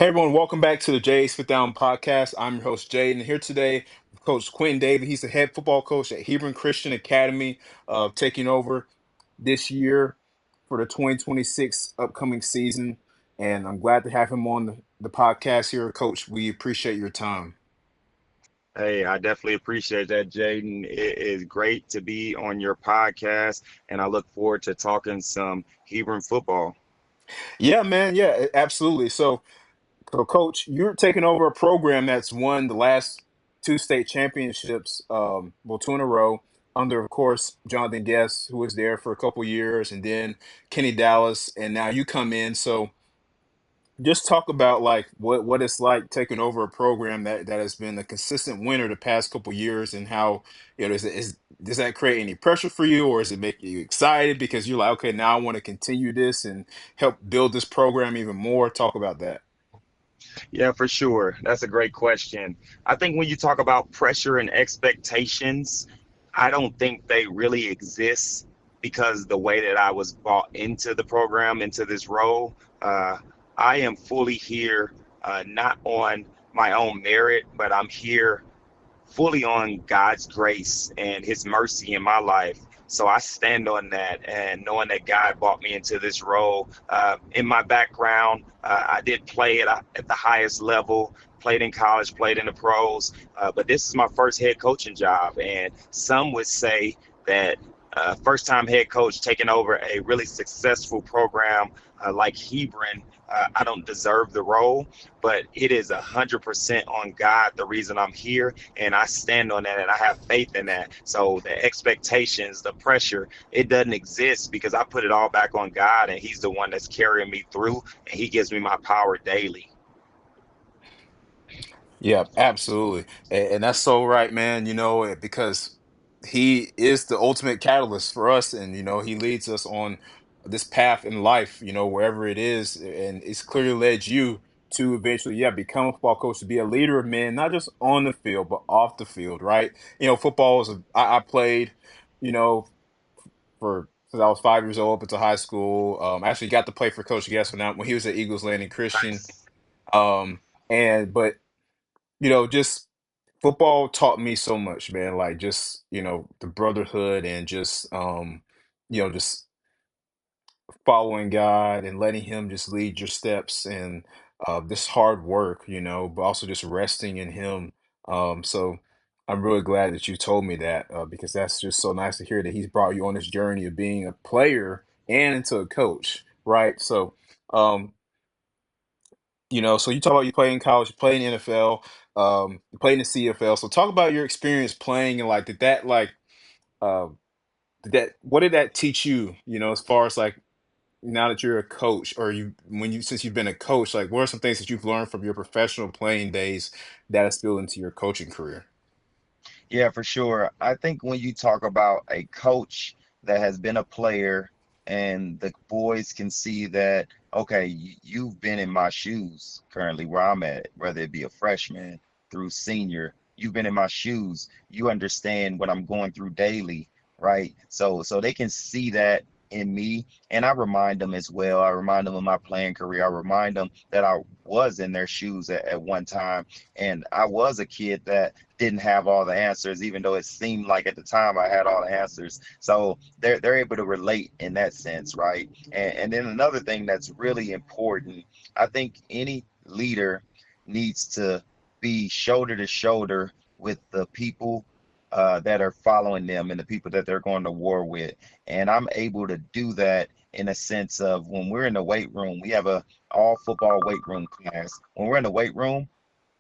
Hey everyone, welcome back to the Jay's Fit Down podcast. I'm your host Jay, and here today with Coach Quentin Davie. He's the head football coach at Hebron Christian Academy, taking over this year for the 2026 upcoming season. And I'm glad to have him on the podcast here, Coach. We appreciate your time. Hey, I definitely appreciate that, Jaden. It is great to be on your podcast, and I look forward to talking some Hebron football. Yeah, man. Yeah, absolutely. So, Coach, you're taking over a program that's won the last two state championships, well, two in a row, under, of course, Jonathan Guest, who was there for a couple years, and then Kenny Dallas, and now you come in. So, just talk about like what it's like taking over a program that has been a consistent winner the past couple years, and how does that create any pressure for you, or is it make you excited because you're like, okay, now I want to continue this and help build this program even more? Talk about that. Yeah, for sure. That's a great question. I think when you talk about pressure and expectations, I don't think they really exist because the way that I was brought into the program, into this role, uh, I am fully here, not on my own merit, but I'm here fully on God's grace and His mercy in my life. So I stand on that and knowing that God brought me into this role. In my background, I did play at the highest level, played in college, played in the pros, but this is my first head coaching job. And some would say that first time head coach taking over a really successful program like Hebron, I don't deserve the role, but it is 100% on God the reason I'm here, and I stand on that, and I have faith in that. So the expectations, the pressure, it doesn't exist because I put it all back on God, and He's the one that's carrying me through, and He gives me my power daily. Yeah, absolutely. And that's so right, man. Because he is the ultimate catalyst for us, and he leads us on this path in life, wherever it is. And it's clearly led you to eventually, yeah, become a football coach, to be a leader of men, not just on the field, but off the field, right? Football I played, you know, for since I was 5 years old up into high school. I actually got to play for Coach Guess when he was at Eagles Landing Christian. Nice. Um, and but just football taught me so much, man. Like just, the brotherhood and just following God and letting him just lead your steps, and this hard work, but also just resting in him. So I'm really glad that you told me that, because that's just so nice to hear that he's brought you on this journey of being a player and into a coach, right? Um, so you talk about you play in college, you play in the NFL, you play in the CFL. So talk about your experience playing, and like, uh, what did that teach you? As far as like now that you're a coach, or since you've been a coach, like what are some things that you've learned from your professional playing days that has spilled into your coaching career? Yeah, for sure. I think when you talk about a coach that has been a player and the boys can see that, okay, you've been in my shoes currently where I'm at, whether it be a freshman through senior, you've been in my shoes. You understand what I'm going through daily, right? So they can see that in me, and I remind them as well. I remind them of my playing career. I remind them that I was in their shoes at one time, and I was a kid that didn't have all the answers, even though it seemed like at the time I had all the answers. So they're able to relate in that sense, right? And then another thing that's really important, I think any leader needs to be shoulder to shoulder with the people that are following them and the people that they're going to war with. And I'm able to do that in a sense of when we're in the weight room, we have a all football weight room class. When we're in the weight room,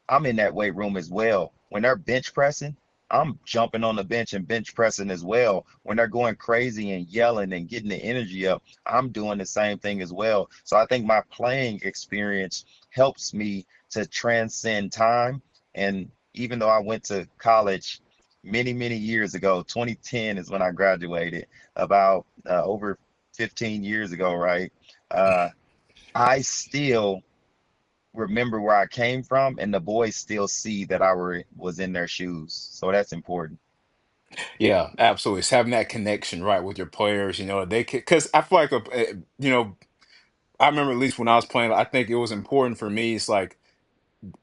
I'm in that weight room as well. When they're bench pressing, I'm jumping on the bench and bench pressing as well. When they're going crazy and yelling and getting the energy up, I'm doing the same thing as well. So I think my playing experience helps me to transcend time. And even though I went to college many, many years ago, 2010 is when I graduated, about over 15 years ago, right? Uh, I still remember where I came from, and the boys still see that was in their shoes. So that's important. Yeah, absolutely. It's having that connection, right, with your players. They because I feel like, I remember at least when I was playing, I think it was important for me. It's like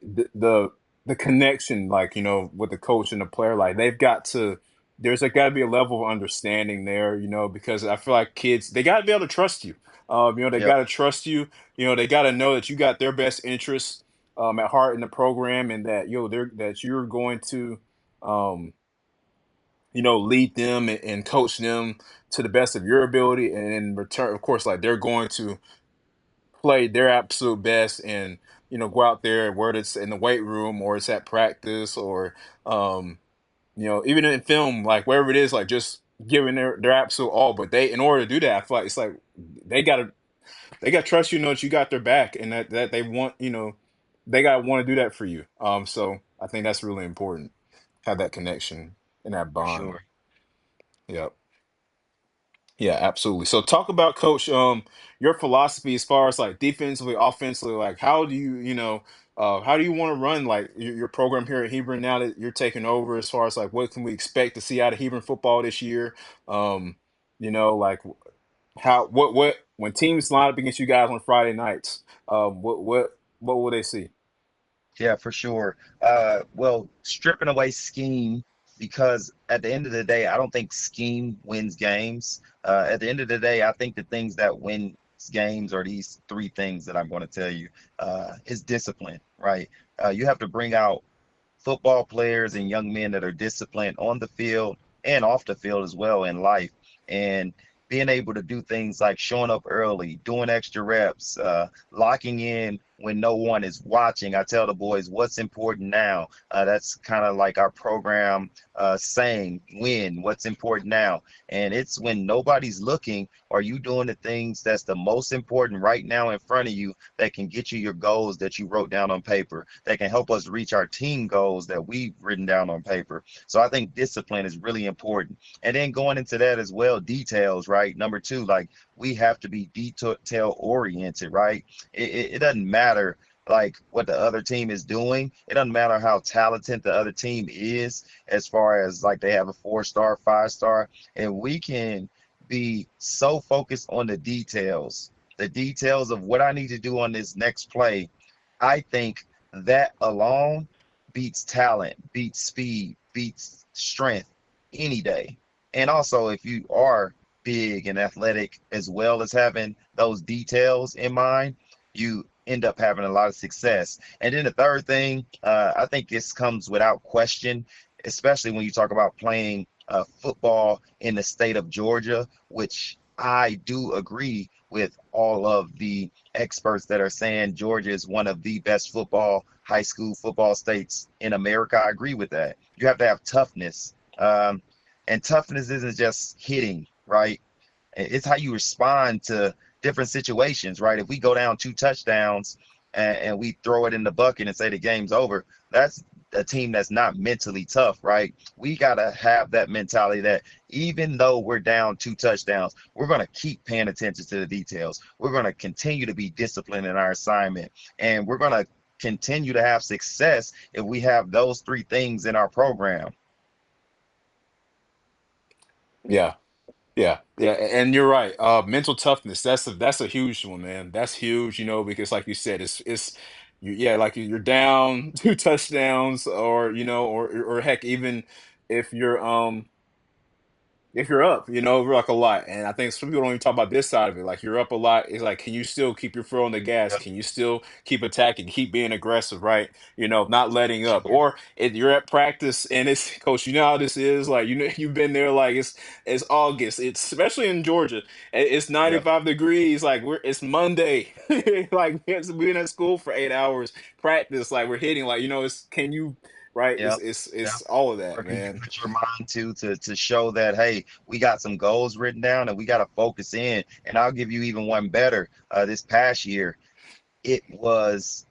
the connection, like with the coach and the player, like they've got to. There's got to be a level of understanding there, because I feel like kids they got to be able to trust you. They Yep, got to trust you. They got to know that you got their best interests at heart in the program, and that that you're going to um, lead them and coach them to the best of your ability, and in return, of course, like they're going to play their absolute best and go out there, whether it's in the weight room or it's at practice or um even in film, like wherever it is, like just giving their absolute all. But they, in order to do that, I feel like it's like they gotta they gotta trust that you got their back, and that they want they gotta want to do that for you. So I think that's really important, have that connection and that for bond. sure. Yeah. Yeah, absolutely. So talk about, coach, your philosophy as far as like defensively, offensively, like how do how do you want to run like your program here at Hebron now that you're taking over, as far as like what can we expect to see out of Hebron football this year? Um, like how what when teams line up against you guys on Friday nights, what will they see? Yeah, for sure. Well, stripping away scheme, because at the end of the day, I don't think scheme wins games. At the end of the day, I think the things that win games are these three things that I'm going to tell you. Is discipline, right? You have to bring out football players and young men that are disciplined on the field and off the field as well in life. And being able to do things like showing up early, doing extra reps, locking in when no one is watching. I tell the boys what's important now. That's kind of like our program saying, win, what's important now. And it's when nobody's looking, are you doing the things that's the most important right now in front of you that can get you your goals that you wrote down on paper, that can help us reach our team goals that we've written down on paper. So I think discipline is really important. And then going into that as well, details, right? Number two, like we have to be detail oriented, right? It doesn't matter like what the other team is doing. It doesn't matter how talented the other team is, as far as like they have a 4-star, 5-star, and we can be so focused on the details of what I need to do on this next play. I think that alone beats talent, beats speed, beats strength any day. And also, if you are big and athletic, as well as having those details in mind, you end up having a lot of success. And then the third thing, I think this comes without question, especially when you talk about playing football in the state of Georgia, which I do agree with all of the experts that are saying Georgia is one of the best high school football states in America. I agree with that. You have to have toughness. And toughness isn't just hitting, right? It's how you respond to different situations, right? If we go down 2 touchdowns and we throw it in the bucket and say the game's over, that's a team that's not mentally tough, right? We got to have that mentality that even though we're down 2 touchdowns, we're going to keep paying attention to the details. We're going to continue to be disciplined in our assignment, and we're going to continue to have success if we have those three things in our program. Yeah. Yeah, yeah, and you're right. Mental toughness, that's a huge one, man. That's huge, because like you said, yeah, like you're down 2 touchdowns, or or heck, even if you're up, like a lot. And I think some people don't even talk about this side of it. Like you're up a lot. It's like, can you still keep your foot on the gas? Yep, Can you still keep attacking, keep being aggressive, right? Not letting up. sure. Or if you're at practice and it's, coach, you know how this is. Like, you've been there, like it's August. It's especially in Georgia. It's Yep, 95 degrees. Like it's Monday. Like it's being at school for 8 hours, practice, like we're hitting, like, it's can you right? It's yep, it's yep. it's all of Where that, can you man. put your mind to show that, hey, we got some goals written down and we got to focus in? And I'll give you even one better. This past year, it was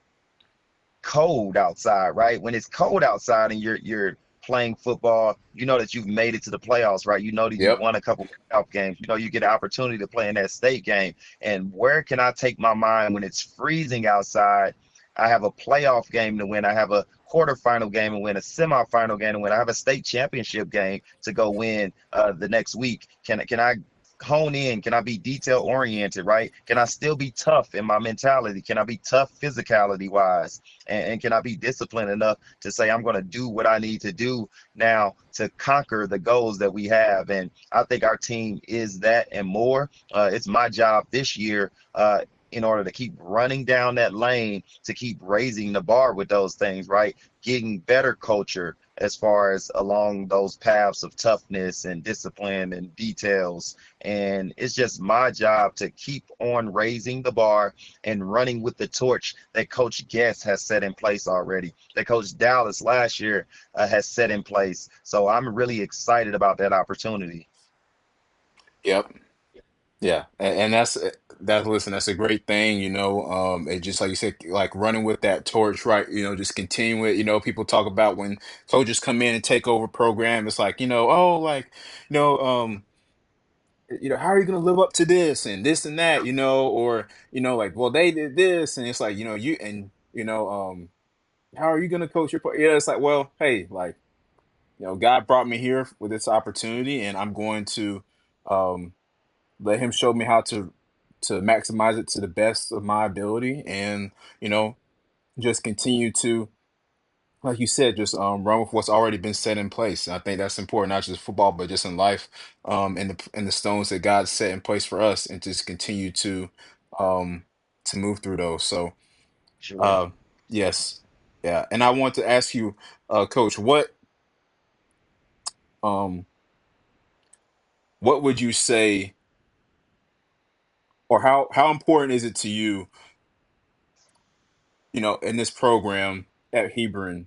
cold outside, right? When it's cold outside and you're playing football, you know that you've made it to the playoffs, right? You know that you Yep. won a couple playoff games. You know you get an opportunity to play in that state game. And where can I take my mind when it's freezing outside? I have a playoff game to win. I have a quarterfinal game to win, a semifinal game to win. I have a state championship game to go win the next week. Can I hone in? Can I be detail oriented, right? Can I still be tough in my mentality? Can I be tough physicality wise? And can I be disciplined enough to say I'm going to do what I need to do now to conquer the goals that we have? And I think our team is that and more. It's my job this year. In order to keep running down that lane, to keep raising the bar with those things, right? Getting better culture as far as along those paths of toughness and discipline and details. And it's just my job to keep on raising the bar and running with the torch that Coach Guest has set in place already, that Coach Dallas last year has set in place. So I'm really excited about that opportunity. Yep. Yeah, and that's listen, that's a great thing, it just like you said, like running with that torch, right? Just continue it. People talk about when coaches come in and take over program, it's like, oh, like, you know, um, how are you gonna live up to this and this and that, or like, well, they did this, and it's like, how are you gonna coach your yeah, it's like, well, hey, like, God brought me here with this opportunity, and I'm going to um let him show me how to maximize it to the best of my ability, and you know just continue to, like you said, just run with what's already been set in place. And I think that's important, not just football but just in life, and the stones that God set in place for us, and just continue um to move through those. So Sure. uh yes. Yeah, and I want to ask you, coach, um what would you say, or how important is it to you, in this program at Hebron,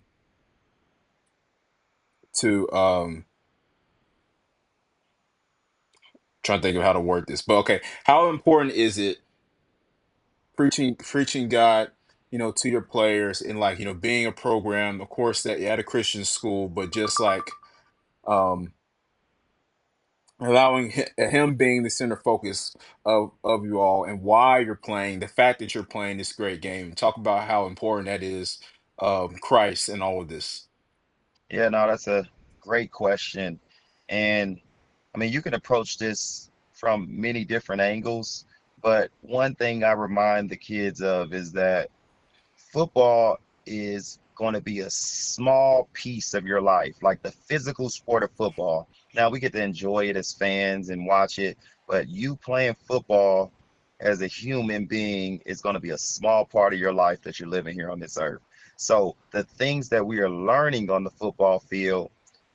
to trying to think of how to word this, but okay, how important is it preaching God, to your players, and like, being a program, of course, that at a Christian school, but just like um allowing him being the center focus of you all, and why you're playing, the fact that you're playing this great game. Talk about how important that is, Christ and all of this. Yeah, no, that's a great question. And I mean, you can approach this from many different angles, but one thing I remind the kids of is that football is going to be a small piece of your life, like the physical sport of football. Now we get to enjoy it as fans and watch it, but you playing football as a human being is going to be a small part of your life that you're living here on this earth. So the things that we are learning on the football field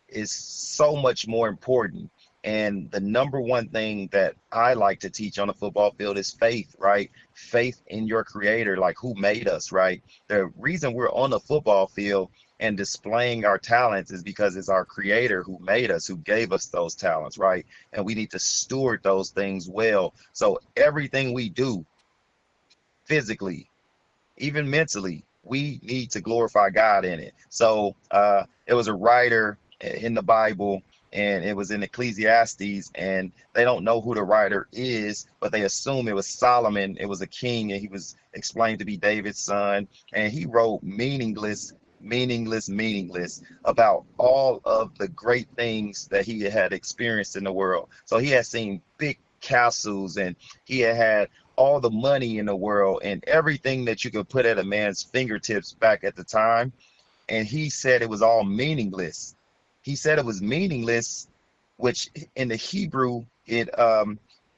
is so much more important. And the number one thing that I like to teach on the football field is faith, right? Faith in your creator, like who made us, right? The reason we're on the football field and displaying our talents is because it's our creator who made us, who gave us those talents, right? And we need to steward those things well. So everything we do physically, even mentally, we need to glorify God in it. So it was a writer in the Bible, and it was in Ecclesiastes, and they don't know who the writer is, but they assume it was Solomon. It was a king, and he was explained to be David's son, and he wrote meaningless about all of the great things that he had experienced in the world. So he had seen big castles, and he had all the money in the world and everything that you could put at a man's fingertips back at the time. And he said it was all meaningless. He said it was meaningless, which in the Hebrew, it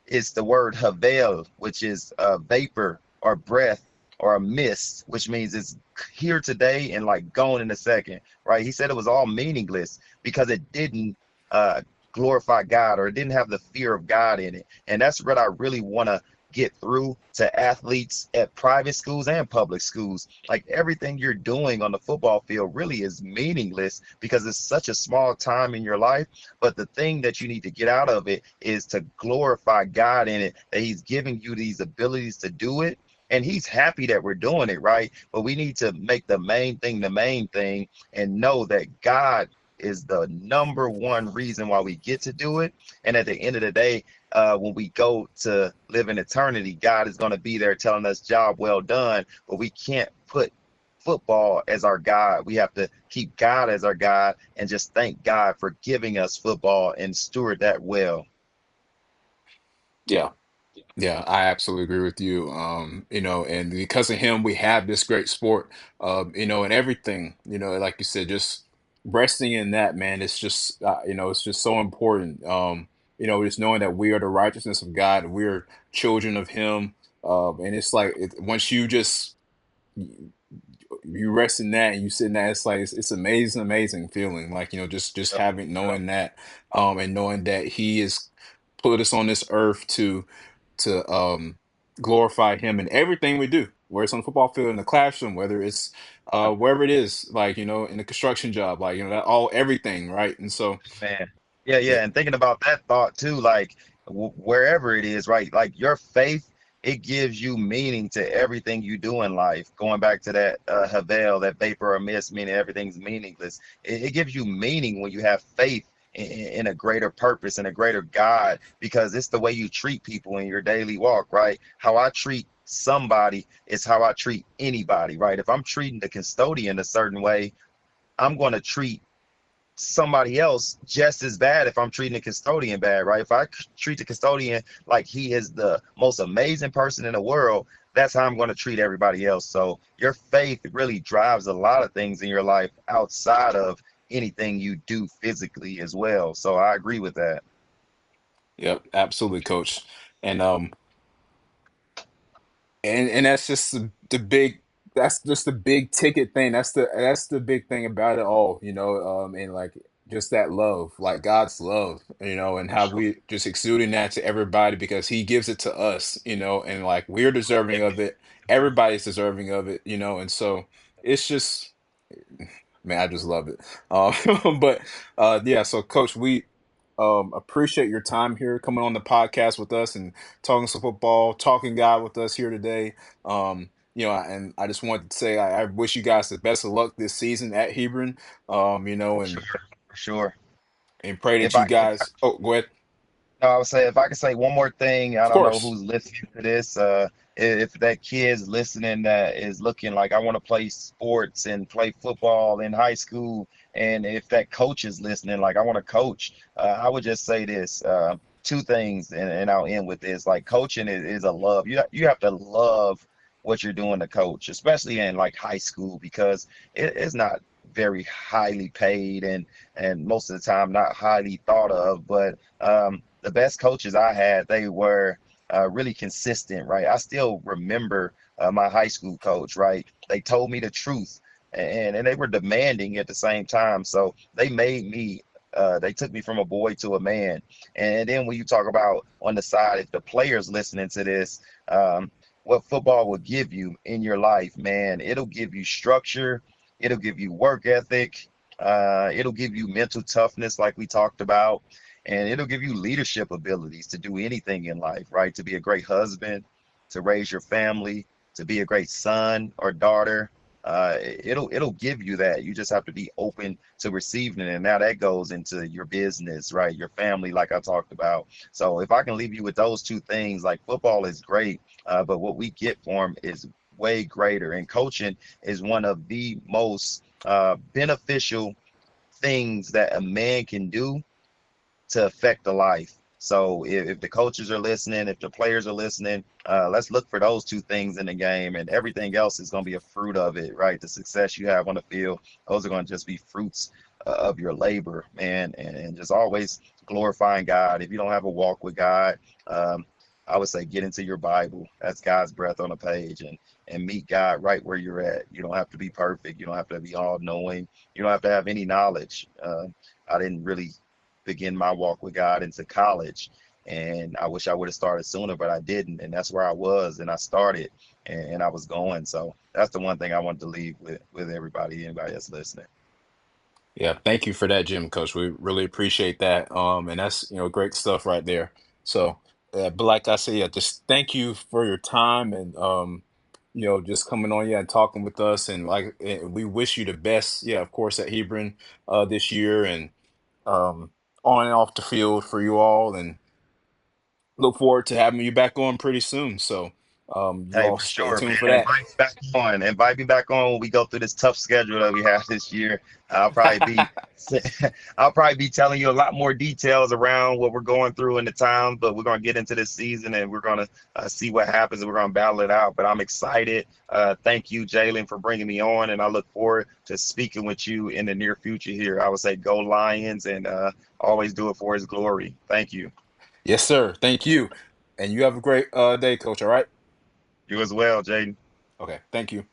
is the word havel, which is vapor or breath or a mist, which means it's here today and like gone in a second, right? He said it was all meaningless because it didn't uh, glorify God, or it didn't have the fear of God in it. And that's what I really want to get through to athletes at private schools and public schools. Like everything you're doing on the football field really is meaningless because it's such a small time in your life. But the thing that you need to get out of it is to glorify God in it, that He's giving you these abilities to do it. And He's happy that we're doing it, right? But we need to make the main thing, and know that God is the number one reason why we get to do it. And at the end of the day, when we go to live in eternity, God is going to be there telling us, job well done. But we can't put football as our God. We have to keep God as our God and just thank God for giving us football and steward that well. Yeah. Yeah, I absolutely agree with you. And because of him, we have this great sport, and everything, like you said, just resting in that, man, it's just, it's just so important. Just knowing that we are the righteousness of God, we're children of him. And it's like, once you just, you rest in that and you sit in that, it's like it's amazing, amazing feeling. Like, just Yep. having Yep. knowing that, and knowing that he is put us on this earth to glorify him in everything we do, whether it's on the football field, in the classroom, whether it's wherever it is, like, in the construction job, like, that all everything, right? And so Man. Yeah, yeah, yeah. And thinking about that thought too, like wherever it is, right? Like your faith, it gives you meaning to everything you do in life. Going back to that Havel, that vapor or mist, meaning everything's meaningless. It gives you meaning when you have faith in a greater purpose and a greater God, because it's the way you treat people in your daily walk, right? How I treat somebody is how I treat anybody, right? If I'm treating the custodian a certain way, I'm going to treat somebody else just as bad if I'm treating the custodian bad, right? If I treat the custodian like he is the most amazing person in the world, that's how I'm going to treat everybody else. So your faith really drives a lot of things in your life outside of anything you do physically as well. So I agree with that. yep, absolutely, coach. And and that's just the big, that's just the big ticket thing, that's the big thing about it all, and like just that love, like God's love, and For how sure. we just exuding that to everybody because he gives it to us, and like we're deserving of it, everybody's deserving of it, and so it's just, man, I just love it. But yeah, so coach, we appreciate your time here coming on the podcast with us and talking some football, talking God with us here today. And I just wanted to say I wish you guys the best of luck this season at Hebron. For sure. For sure. And pray If that I you guys. Oh, go ahead. No, I would say if I could say one more thing, I Of don't know course. who's listening to this. If that kid's listening that is looking like I want to play sports and play football in high school, and if that coach is listening, like I want to coach, I would just say this: two things, and I'll end with this. Like coaching is a love. You have to love what you're doing to coach, especially in like high school, because it's not very highly paid and most of the time not highly thought of, but the best coaches I had, they were really consistent, right? I still remember my high school coach, right? They told me the truth and they were demanding at the same time. So they made me, they took me from a boy to a man. And then when you talk about on the side, if the players listening to this, what football will give you in your life, man, it'll give you structure, it'll give you work ethic, it'll give you mental toughness, like we talked about, and it'll give you leadership abilities to do anything in life, right? To be a great husband, to raise your family, to be a great son or daughter. It'll give you that. You just have to be open to receiving it. And now that goes into your business, right? Your family, like I talked about. So if I can leave you with those two things, like football is great, but what we get for them is way greater. And coaching is one of the most beneficial things that a man can do to affect the life. So if the coaches are listening, if the players are listening, let's look for those two things in the game, and everything else is going to be a fruit of it, right? The success you have on the field, those are going to just be fruits of your labor, man, and just always glorifying God. If you don't have a walk with God, um, I would say get into your Bible. That's God's breath on a page, and meet God right where you're at. You don't have to be perfect. You don't have to be all knowing. You don't have to have any knowledge. I didn't really begin my walk with God into college. And I wish I would have started sooner, but I didn't. And that's where I was. And I started and I was going. So that's the one thing I wanted to leave with everybody, anybody that's listening. Yeah, thank you for that, Jim, Coach. We really appreciate that. And that's, great stuff right there. So, but like I said, yeah, just thank you for your time and just coming on, yeah, and talking with us. And we wish you the best, yeah, of course, at Hebron this year and um on and off the field for you all. And look forward to having you back on pretty soon. So, You Hey, all for stay sure, tuned man. for that. Invite me back on. Invite me back on when we go through this tough schedule that we have this year. I'll probably be I'll probably be telling you a lot more details around what we're going through in the time, but we're gonna get into this season and we're gonna see what happens and we're gonna battle it out. But I'm excited. Thank you, Jalen, for bringing me on, and I look forward to speaking with you in the near future here. I would say go Lions and always do it for his glory. Thank you. Yes, sir. Thank you. And you have a great day, coach. All right. You as well, Jaden. Okay. Thank you.